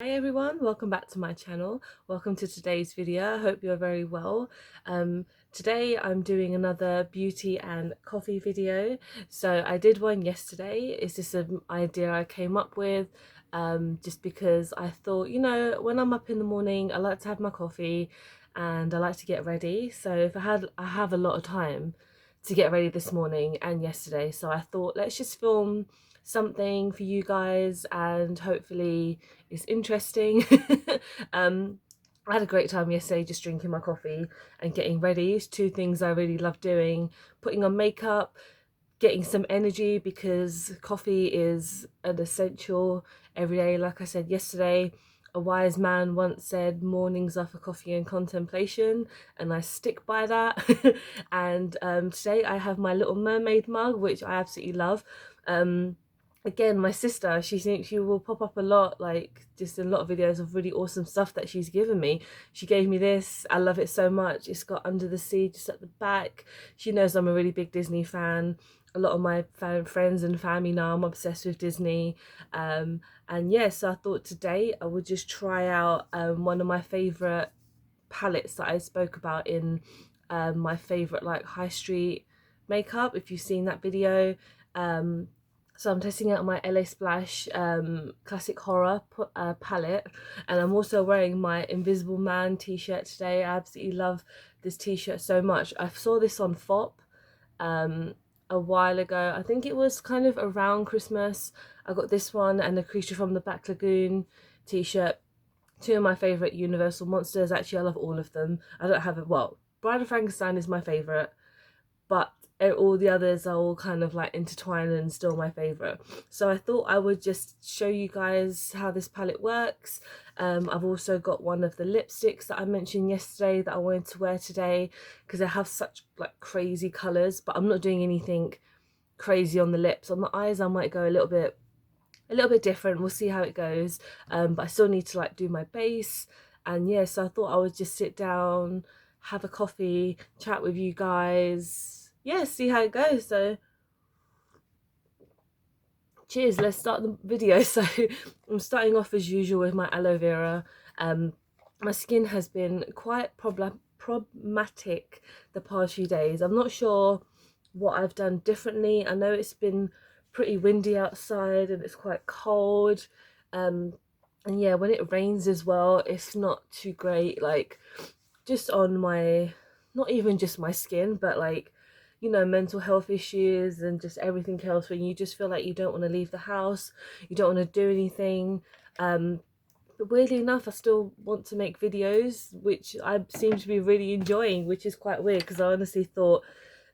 Hi everyone, welcome back to my channel. Welcome to today's video. I hope you're very well. Today I'm doing another beauty and coffee video. So I did one yesterday. It's just an idea I came up with just because I thought, when I'm up in the morning, I like to have my coffee and I like to get ready. So if I have a lot of time to get ready this morning and yesterday. So I thought let's just film something for you guys and hopefully it's interesting. um, I had a great time yesterday just drinking my coffee and getting ready. It's two things I really love doing. Putting on makeup, getting some energy because coffee is an essential every day. Like I said yesterday, a wise man once said mornings are for coffee and contemplation, and I stick by that. And today I have my little mermaid mug, which I absolutely love. Again, my sister, she will pop up a lot, like just a lot of videos of really awesome stuff that she's given me. She gave me this. I love it so much. It's got Under the Sea just at the back. She knows I'm a really big Disney fan. A lot of my friends and family know I'm obsessed with Disney. And yeah, so I thought today I would just try out one of my favorite palettes that I spoke about in my favorite like high street makeup, if you've seen that video. So I'm testing out my LaSplash classic horror palette, and I'm also wearing my Invisible Man t-shirt today. I absolutely love this t-shirt so much. I saw this on FOP um, a while ago. I think it was kind of around Christmas. I got this one and the Creature from the Black Lagoon t-shirt. Two of my favourite Universal monsters. Actually, I love all of them. I don't have a, well, Bride of Frankenstein is my favourite, but all the others are all kind of like intertwined and still my favorite. So I thought I would just show you guys how this palette works. I've also got one of the lipsticks that I mentioned yesterday that I wanted to wear today because they have such like crazy colors, but I'm not doing anything crazy on the lips. On the eyes I might go a little bit different. We'll see how it goes. But I still need to like do my base. And yeah, so I thought I would just sit down, have a coffee, chat with you guys. Yeah, see how it goes. So cheers, let's start the video. So I'm starting off as usual with my aloe vera. My skin has been quite problematic the past few days. I'm not sure what I've done differently. I know it's been pretty windy outside and it's quite cold. And yeah, when it rains as well, it's not too great. Like just on my, not even just my skin, but like, mental health issues and just everything else when you just feel like you don't want to leave the house, you don't want to do anything. But weirdly enough, I still want to make videos, which I seem to be really enjoying, which is quite weird because I honestly thought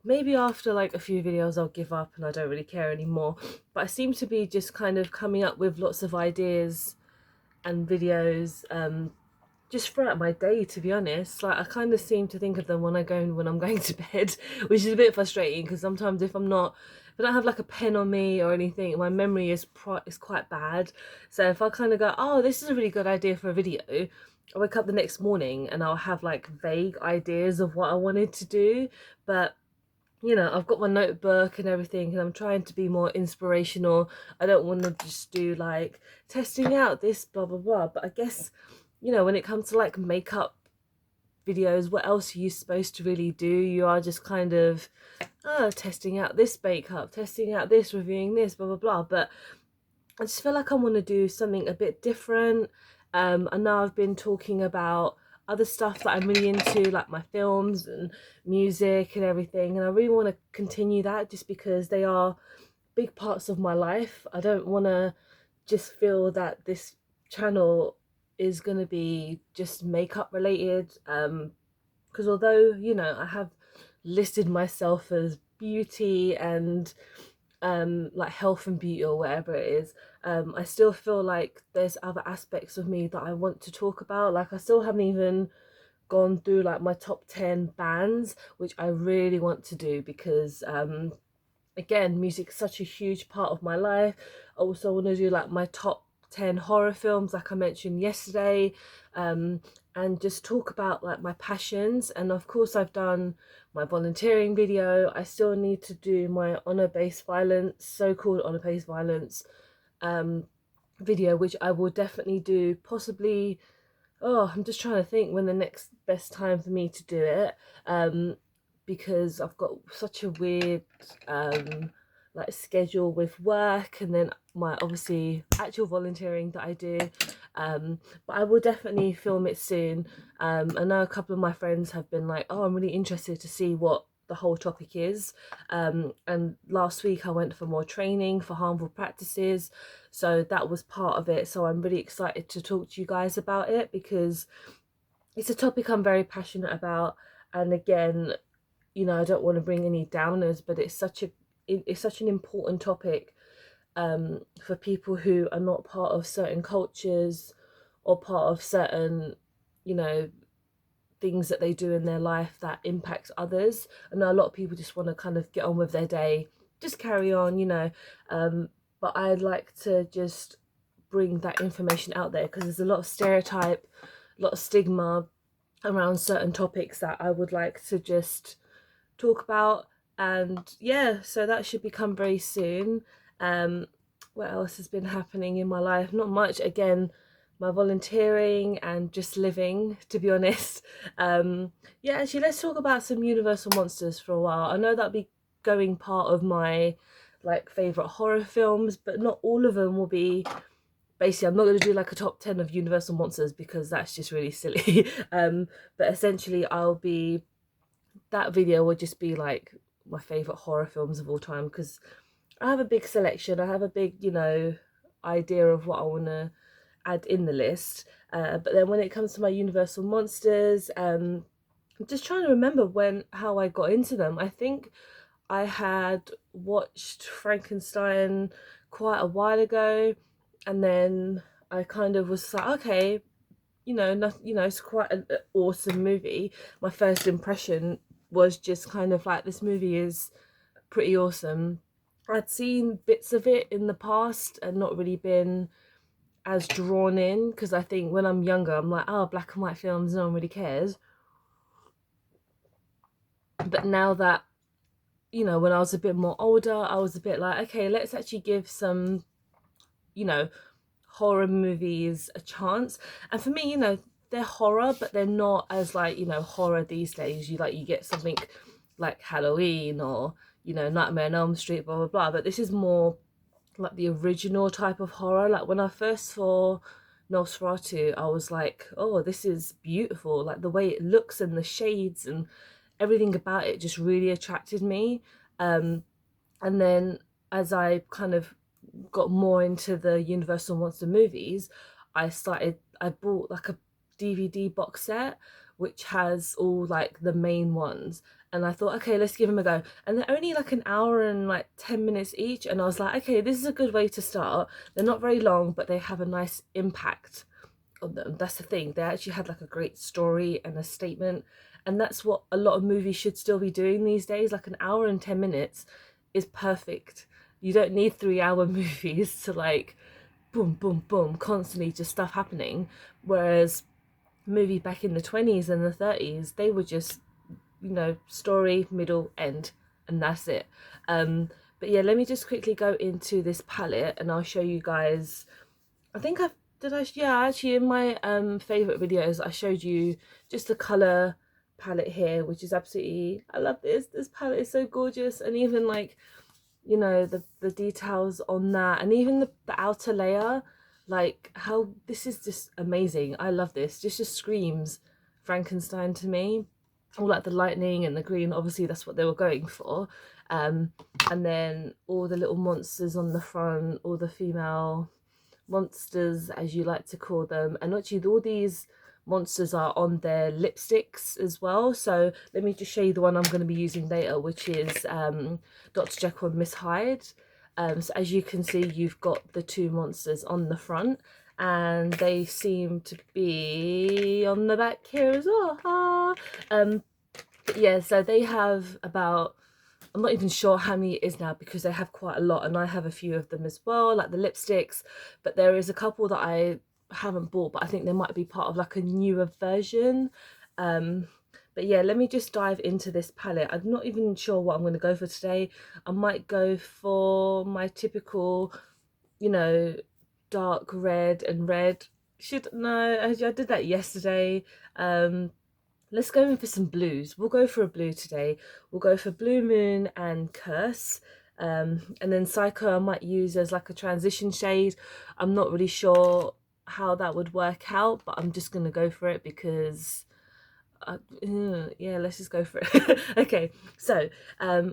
maybe after like a few videos I'll give up and I don't really care anymore. But I seem to be just kind of coming up with lots of ideas and videos just throughout my day, to be honest. Like I kind of seem to think of them when I'm going to bed, which is a bit frustrating because sometimes if I don't have like a pen on me or anything, my memory is quite bad. So if I kind of go, oh, this is a really good idea for a video, I wake up the next morning and I'll have like vague ideas of what I wanted to do. But I've got my notebook and everything, and I'm trying to be more inspirational. I don't want to just do like testing out this blah blah blah. But I guess, when it comes to like makeup videos, what else are you supposed to really do? You are just kind of testing out this makeup, testing out this, reviewing this, blah blah blah. But I just feel like I want to do something a bit different. I know I've been talking about other stuff that I'm really into, like my films and music and everything, and I really want to continue that just because they are big parts of my life. I don't want to just feel that this channel is going to be just makeup related, because although I have listed myself as beauty and like health and beauty or whatever it is, I still feel like there's other aspects of me that I want to talk about. Like I still haven't even gone through like my top 10 bands, which I really want to do because again, music is such a huge part of my life. I also want to do like my top 10 horror films like I mentioned yesterday, and just talk about like my passions. And of course I've done my volunteering video. I still need to do my honor-based violence, so-called honor-based violence video, which I will definitely do, possibly. Oh, I'm just trying to think when the next best time for me to do it, because I've got such a weird like schedule with work, and then my obviously actual volunteering that I do. But I will definitely film it soon. I know a couple of my friends have been like, oh, I'm really interested to see what the whole topic is. And last week I went for more training for harmful practices, so that was part of it. So I'm really excited to talk to you guys about it, because it's a topic I'm very passionate about. And again, you know, I don't want to bring any downers, but it's such an important topic, for people who are not part of certain cultures or part of certain, you know, things that they do in their life that impacts others. I know a lot of people just want to kind of get on with their day, just carry on, you know. But I'd like to just bring that information out there, because there's a lot of stereotype, a lot of stigma around certain topics that I would like to just talk about. And yeah, so that should become very soon. um what else has been happening in my life? Not much. Again, my volunteering and just living, to be honest. Yeah, actually, let's talk about some Universal Monsters for a while. I know that'll be going part of my like favorite horror films, but not all of them will be. Basically, I'm not going to do like a top 10 of Universal Monsters, because that's just really silly. But essentially, I'll be that video would just be like my favorite horror films of all time, because I have a big selection. I have a big, you know, idea of what I want to add in the list. But then when it comes to my Universal Monsters, I'm just trying to remember how I got into them. I think I had watched Frankenstein quite a while ago, and then I kind of was like, okay, you know, not, you know, it's quite an awesome movie. My first impression was just kind of like, this movie is pretty awesome. I'd seen bits of it in the past and not really been as drawn in, because I think when I'm younger, I'm like, oh, black and white films, no one really cares. But now that, you know, when I was a bit more older, I was a bit like, okay, let's actually give some, you know, horror movies a chance. And for me, you know, they're horror, but they're not as like, you know, horror these days. You get something like Halloween, or, you know, Nightmare on Elm Street, blah blah blah. But this is more like the original type of horror. Like when I first saw Nosferatu, I was like, oh, this is beautiful. Like the way it looks and the shades and everything about it just really attracted me. And then as I kind of got more into the Universal Monster movies, I bought like a DVD box set which has all like the main ones. And I thought, okay, let's give them a go. And they're only like an hour and like 10 minutes each. And I was like, okay, this is a good way to start. They're not very long, but they have a nice impact on them. That's the thing. They actually had like a great story and a statement. And that's what a lot of movies should still be doing these days. Like an hour and 10 minutes is perfect. You don't need 3 hour movies to like boom, boom, boom, constantly just stuff happening. Whereas movie back in the 20s and the 30s, they were just, you know, story, middle, end, and that's it. But yeah, let me just quickly go into this palette and I'll show you guys. I think I've did I yeah, actually in my favorite videos I showed you just the color palette here, which is absolutely, I love this palette is so gorgeous. And even like, you know, the details on that, and even the outer layer, like how this is just amazing. I love this. Just screams Frankenstein to me. All like the lightning and the green, obviously that's what they were going for. um and then all the little monsters on the front, all the female monsters as you like to call them. And actually all these monsters are on their lipsticks as well. So let me just show you the one I'm going to be using later, which is Dr. Jekyll and Miss Hyde. So as you can see, you've got the two monsters on the front, and they seem to be on the back here as well. Yeah, so they have about, I'm not even sure how many it is now, because they have quite a lot, and I have a few of them as well, like the lipsticks. But there is a couple that I haven't bought, but I think they might be part of like a newer version. But yeah, let me just dive into this palette. I'm not even sure what I'm going to go for today. I might go for my typical, you know, dark red and red. Should no, I did that yesterday. Let's go in for some blues. We'll go for a blue today. We'll go for Blue Moon and Curse. And then Psycho I might use as like a transition shade. I'm not really sure how that would work out, but I'm just gonna go for it because yeah, let's just go for it. Okay, so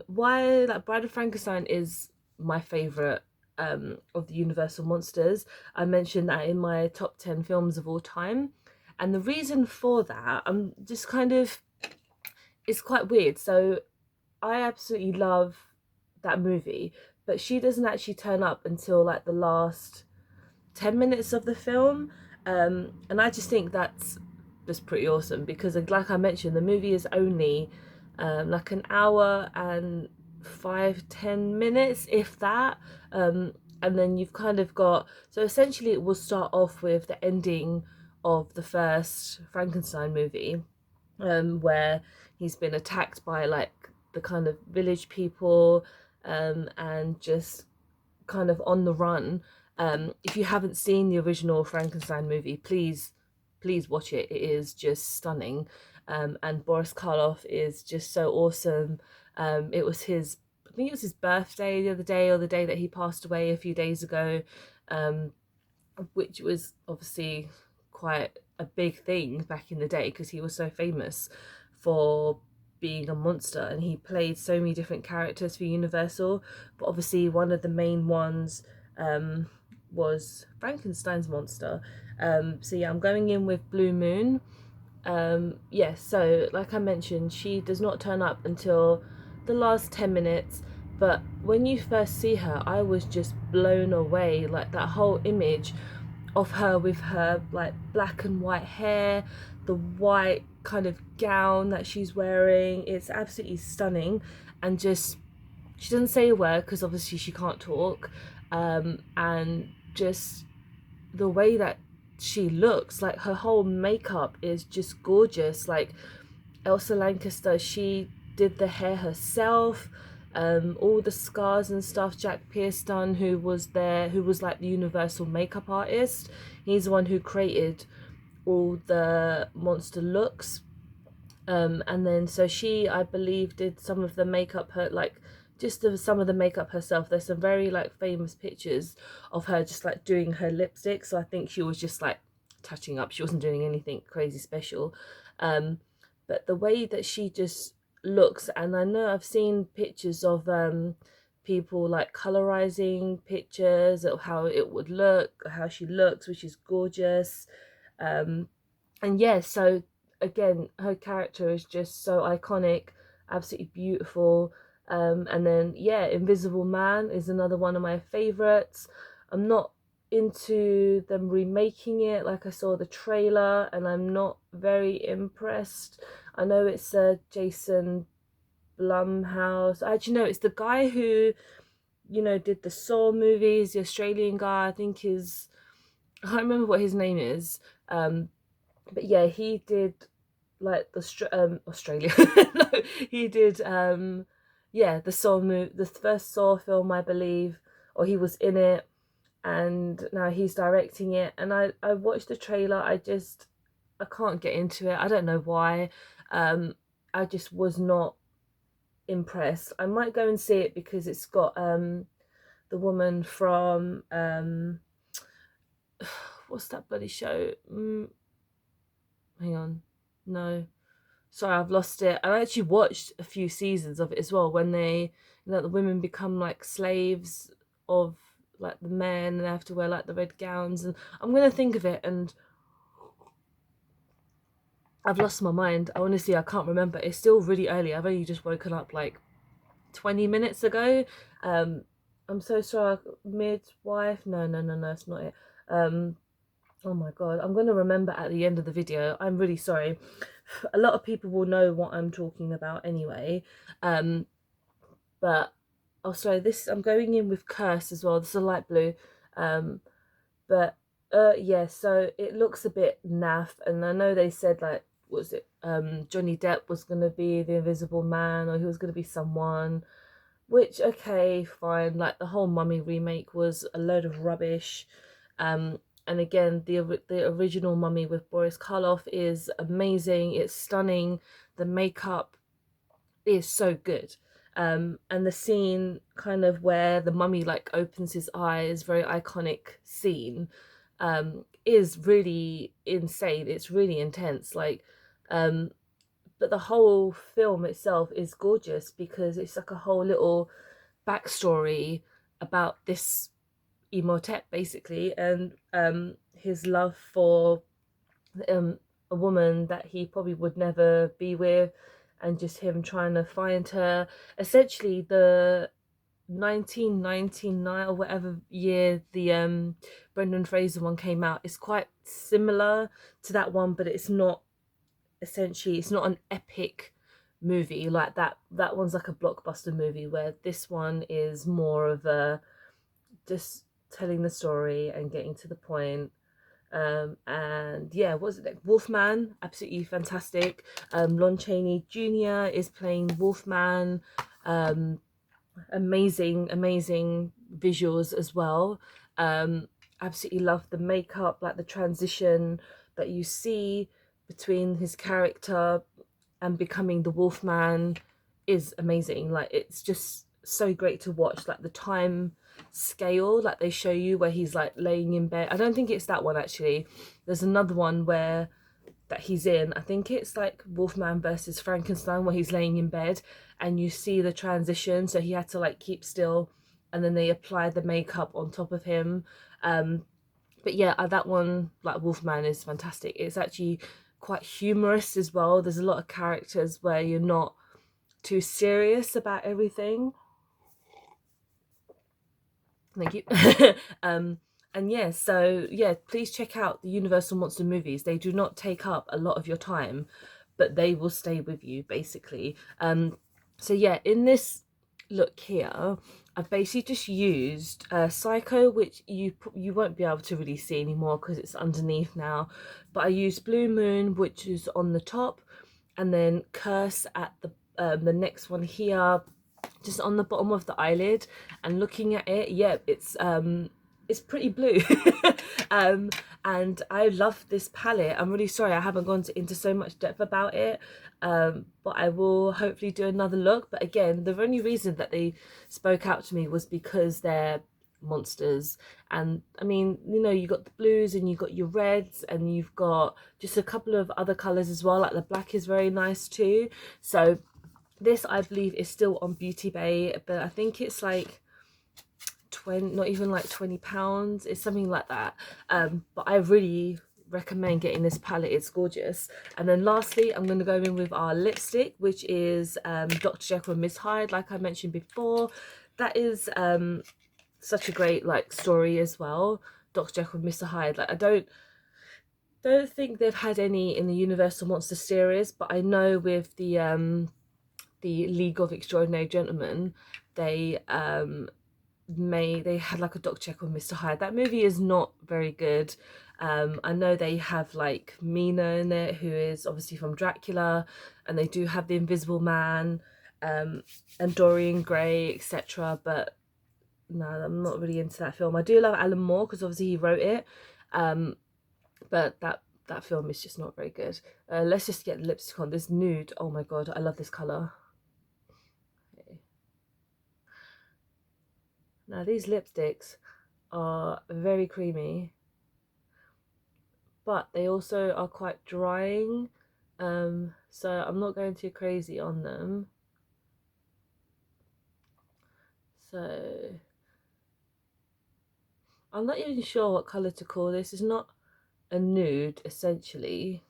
why like Bride of Frankenstein is my favorite of the Universal monsters. I mentioned that in my top 10 films of all time, and the reason for that, I'm just kind of, it's quite weird. So I absolutely love that movie, but she doesn't actually turn up until like the last 10 minutes of the film. And I just think that's just pretty awesome because, like I mentioned, the movie is only like an hour and 5-10 minutes, if that. And then you've kind of got, so essentially it will start off with the ending of the first Frankenstein movie, where he's been attacked by like the kind of village people, and just kind of on the run. If you haven't seen the original Frankenstein movie, please watch it. It is just stunning. And Boris Karloff is just so awesome. It was his, I think it was his birthday the other day, or the day that he passed away a few days ago, um, which was obviously quite a big thing back in the day because he was so famous for being a monster, and he played so many different characters for Universal, but obviously one of the main ones was Frankenstein's monster. So yeah, I'm going in with Blue Moon. Yes, so like I mentioned, she does not turn up until the last 10 minutes, but when you first see her, I was just blown away. Like that whole image of her with her like black and white hair, the white kind of gown that she's wearing, it's absolutely stunning. And just, she doesn't say a word because obviously she can't talk, and just the way that she looks, like her whole makeup is just gorgeous. Like Elsa Lancaster, she did the hair herself. All the scars and stuff Jack Pierce done, who was there, who was like the Universal makeup artist. He's the one who created all the monster looks. And then so she, I believe, did some of the makeup, her like just some of the makeup herself. There's some very like famous pictures of her just like doing her lipstick, so I think she was just like touching up, she wasn't doing anything crazy special. But the way that she just looks, and I know I've seen pictures of people like colorizing pictures of how it would look, how she looks, which is gorgeous. And yeah, so again, her character is just so iconic, absolutely beautiful. And then yeah, Invisible Man is another one of my favorites. I'm not into them remaking it. Like, I saw the trailer and I'm not very impressed. I know it's Jason Blumhouse. Actually, no, it's the guy who, you know, did the Saw movies, the Australian guy. I think is, I can't remember what his name is. But yeah, he did like the Australia. No, he did yeah, the Saw movie, the first Saw film, I believe, or he was in it, and now he's directing it. And I watched the trailer. I can't get into it. I don't know why. I just was not impressed. I might go and see it because it's got the woman from what's that bloody show? Hang on, no, sorry, I've lost it. I actually watched a few seasons of it as well, when they, you know, the women become like slaves of like the men, and they have to wear like the red gowns. And I'm gonna think of it, and I've lost my mind. Honestly, I can't remember. It's still really early. I've only just woken up like 20 minutes ago. I'm so sorry. Midwife? No, no, no, no, it's not it. Oh my god, I'm gonna remember at the end of the video. I'm really sorry. A lot of people will know what I'm talking about anyway. But oh, sorry, this, I'm going in with Curse as well. This is a light blue. But yeah, so it looks a bit naff, and I know they said like, was it Johnny Depp was gonna be the Invisible Man, or he was gonna be someone, which okay, fine. Like the whole Mummy remake was a load of rubbish. And again, the original Mummy with Boris Karloff is amazing. It's stunning. The makeup is so good. And the scene kind of where the mummy like opens his eyes, very iconic scene, is really insane. It's really intense. Um, but the whole film itself is gorgeous because it's like a whole little backstory about this Imhotep basically, and his love for um a woman that he probably would never be with, and just him trying to find her. Essentially, the 1999 or whatever year the Brendan Fraser one came out is quite similar to that one, but it's not, essentially it's not an epic movie like that. That one's like a blockbuster movie, where this one is more of a just telling the story and getting to the point. And yeah, what was it like? Wolfman, absolutely fantastic. Lon Chaney Jr. is playing Wolfman. Um, amazing visuals as well. Absolutely love the makeup, like the transition that you see between his character and becoming the Wolfman is amazing. Like, it's just so great to watch. Like the time scale, like they show you where he's like laying in bed. I don't think it's that one actually. There's another one where that he's in. I think it's like Wolfman versus Frankenstein, where he's laying in bed and you see the transition. So he had to like keep still, and then they apply the makeup on top of him. But yeah, that one, like Wolfman, is fantastic. It's actually quite humorous as well. There's a lot of characters where you're not too serious about everything. Thank you. And yeah, so yeah, please check out the Universal Monster movies. They do not take up a lot of your time, but they will stay with you basically. So yeah, in this look here, I've basically just used Psycho, which you won't be able to really see anymore because it's underneath now. But I used Blue Moon, which is on the top, and then Curse at the next one here, just on the bottom of the eyelid. And looking at it, yeah, it's pretty blue. um and I love this palette. I'm really sorry I haven't gone into so much depth about it, but I will hopefully do another look. But again, the only reason that they spoke out to me was because they're monsters. And I mean, you know, you got the blues and you got your reds and you've got just a couple of other colors as well, like the black is very nice too. So this, I believe, is still on Beauty Bay, but I think it's like 20, not even like £20. It's something like that. But I really recommend getting this palette. It's gorgeous. And then lastly, I'm going to go in with our lipstick, which is Dr. Jekyll and Miss Hyde, like I mentioned before. That is such a great like story as well. Dr. Jekyll and Mr. Hyde. Like, I don't think they've had any in the Universal Monster series, but I know with the League of Extraordinary Gentlemen, they they had like a Dr. Jekyll and Mr. Hyde. That movie is not very good. I know they have like Mina in it, who is obviously from Dracula, and they do have the Invisible Man, and Dorian Gray, etc. But no, I'm not really into that film. I do love Alan Moore because obviously he wrote it, but that film is just not very good. Let's just get the lipstick on. This nude, oh my god, I love this color. Now these lipsticks are very creamy, but they also are quite drying, so I'm not going too crazy on them. So I'm not even sure what colour to call this. It's not a nude, essentially,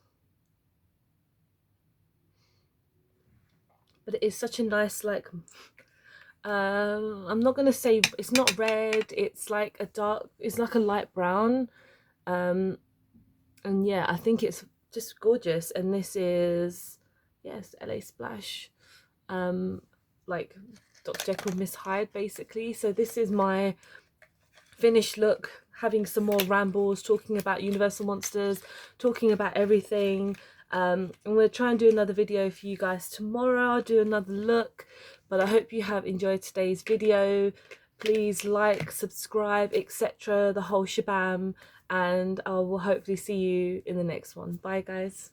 but it is such a nice like I'm not gonna say it's not red, it's like a dark, it's like a light brown. And yeah, I think it's just gorgeous. And this is, yes, LaSplash, like Dr. Jekyll Miss Hyde basically. So this is my finished look, having some more rambles, talking about Universal Monsters, talking about everything. I'm going to try and do another video for you guys tomorrow. I'll do another look, but I hope you have enjoyed today's video. please like, subscribe, etc., the whole shabam, and I will hopefully see you in the next one. Bye guys.